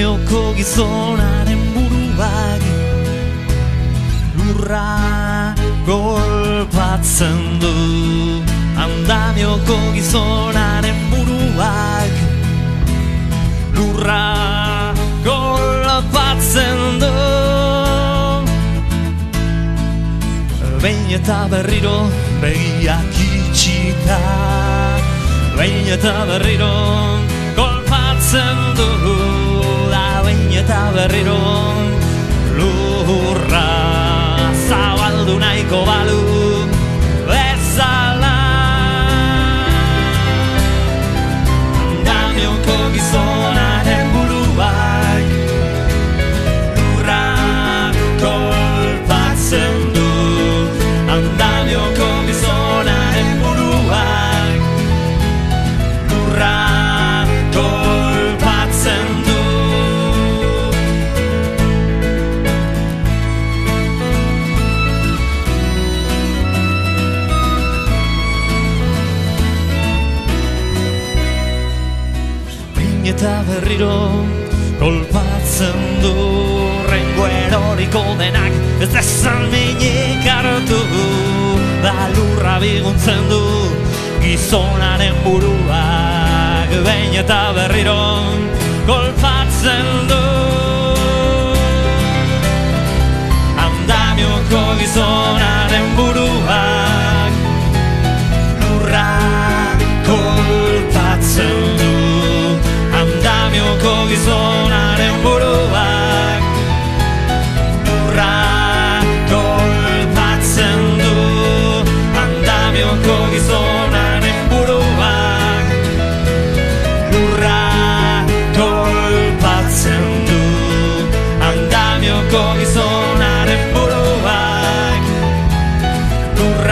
Andamioko gizonaren buruak lurra golpatzen du. Andamioko gizonaren buruak lurra golpatzen du. Behin eta berriro begiak itxita, behin eta berriro golpatzen du. Behin eta berriro lurra zabaldu nahiko balu bezala. Andamioko gizonaren buruak lurra golpatzen du. Andamioko gizonaren buruak lurra golpatzen du. Behin eta berriro golpatzen du. Rengo eroriko denak ez dezan minik hartu. Da lurra biguntzen du gizonaren buruak. Behin eta berriro golpatzen du. Andamioko gizonaren buruak lurra golpatzen du. Andamioko gizonaren buruak lurra golpatzen du. Andamioko gizonaren buruak lurra golpatzen du. Andamioko gizonaren buruak lurra